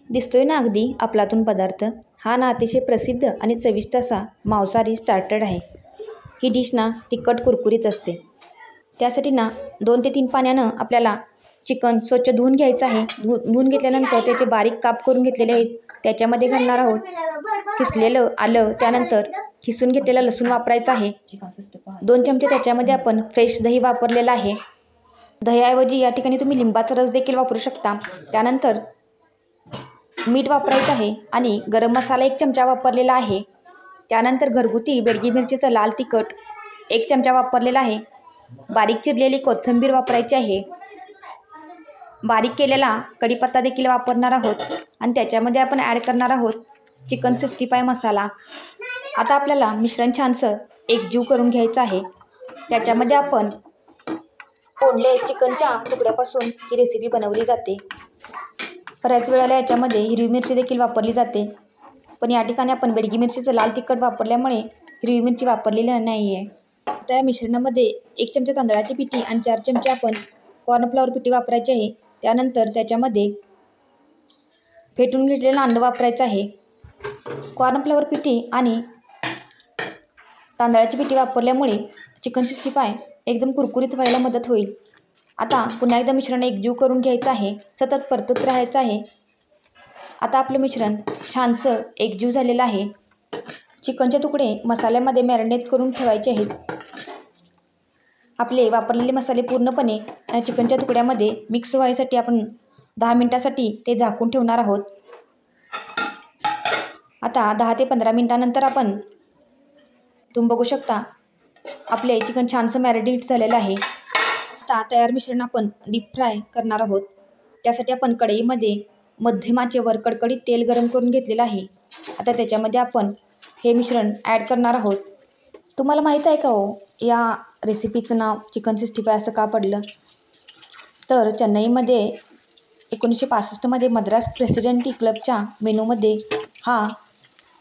दिसतोय ना अगदी अफलातून पदार्थ. हा ना अतिशय प्रसिद्ध आणि चविष्ट असा मांसाहारी स्टार्टर आहे. ही डिश ना तिखट कुरकुरीत असते. त्यासाठी ना 2 ते 3 पाण्यानं आपल्याला चिकन स्वच्छ धुवून घ्यायचं आहे. धुवून घेतल्यानंतर त्याचे बारीक काप करून घेतलेले आहेत. त्याच्यामध्ये घालणार आहोत किसलेलं आलं, त्यानंतर किसून घेतलेलं लसूण वापरायचं आहे. 2 चमचे त्याच्यामध्ये आपण फ्रेश दही वापरलेलं आहे. दह्याऐवजी या ठिकाणी तुम्ही लिंबाचा रस देखील वापरू शकता. त्यानंतर मीठ वापरायचं आहे आणि गरम मसाला 1 चमचा वापरलेला आहे. त्यानंतर घरगुती बेडगी मिरचीचं लाल तिखट 1 चमचा वापरलेला आहे. बारीक चिरलेली कोथिंबीर वापरायची आहे. बारीक केलेला कढीपत्ता देखील वापरणार आहोत आणि त्याच्यामध्ये आपण ॲड करणार आहोत चिकन 65 मसाला. आता आपल्याला मिश्रण छानसं एकजीव करून घ्यायचं आहे. त्याच्यामध्ये आपण फोडले चिकनच्या तुकड्यापासून ही रेसिपी बनवली जाते. बऱ्याच वेळेला याच्यामध्ये हिरवी मिरची देखील वापरली जाते, पण या ठिकाणी आपण बेडगी मिरचीचं लाल तिखट वापरल्यामुळे हिरवी मिरची वापरलेली नाही आहे. आता या मिश्रणामध्ये 1 चमचा तांदळाची पिठी आणि 4 चमचे आपण कॉर्नफ्लॉवर पिठी वापरायची आहे. त्यानंतर त्याच्यामध्ये फेटून घेतलेलं अंड वापरायचं आहे. कॉर्नफ्लॉवर पिठी आणि तांदळाची पिठी वापरल्यामुळे चिकन 65 एकदम कुरकुरीत व्हायला मदत होईल. आता पुन्हा एकदा मिश्रण एकजीव करून घ्यायचं आहे. सतत परतत राहायचं आहे. आता आपलं मिश्रण छानसं एकजीव झालेलं आहे. चिकनचे तुकडे मसाल्यामध्ये मॅरिनेट करून ठेवायचे आहेत. आपले वापरलेले मसाले पूर्णपणे चिकनच्या तुकड्यामध्ये मिक्स व्हायसाठी आपण 10 मिनिटासाठी ते झाकून ठेवणार आहोत. आता 10 ते 15 मिनिटानंतर आपण तुम्ही बघू शकता आपले चिकन छानसं मॅरिनेट झालेलं आहे. आता तयार मिश्रण आपण डीप फ्राय करणार आहोत. त्यासाठी आपण कढईमध्ये मध्यम आचेवर कडकडीत तेल गरम करून घेतलेलं आहे. आता त्याच्यामध्ये आपण हे मिश्रण ॲड करणार आहोत. तुम्हाला माहीत आहे का हो या रेसिपीचं नाव चिकन 65 असं का पडलं? तर चेन्नईमध्ये 1965 मद्रास प्रेसिडेंटी क्लबच्या मेनूमध्ये हा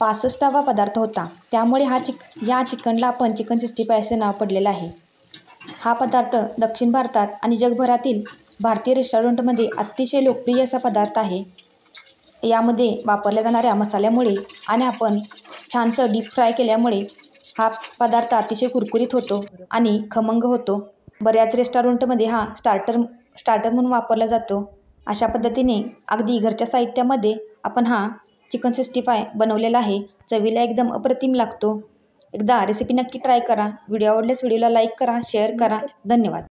65वा पदार्थ होता. त्यामुळे या चिकनला आपण चिकन 65 असे नाव पडलेलं आहे. हा पदार्थ दक्षिण भारतात आणि जगभरातील भारतीय रेस्टॉरंटमध्ये अतिशय लोकप्रिय असा पदार्थ आहे. यामध्ये वापरल्या जाणाऱ्या मसाल्यामुळे आणि आपण छानसं डीप फ्राय केल्यामुळे हा पदार्थ अतिशय कुरकुरीत होतो आणि खमंग होतो. बऱ्याच रेस्टॉरंटमध्ये हा स्टार्टर म्हणून वापरला जातो. अशा पद्धतीने अगदी घरच्या साहित्यामध्ये आपण हा चिकन 65 बनवलेला आहे. चवीला एकदम अप्रतिम लागतो. एकदा रेसिपी नक्की ट्राय करा. व्हिडिओ आवडल्यास व्हिडिओला लाईक करा, शेअर करा. धन्यवाद.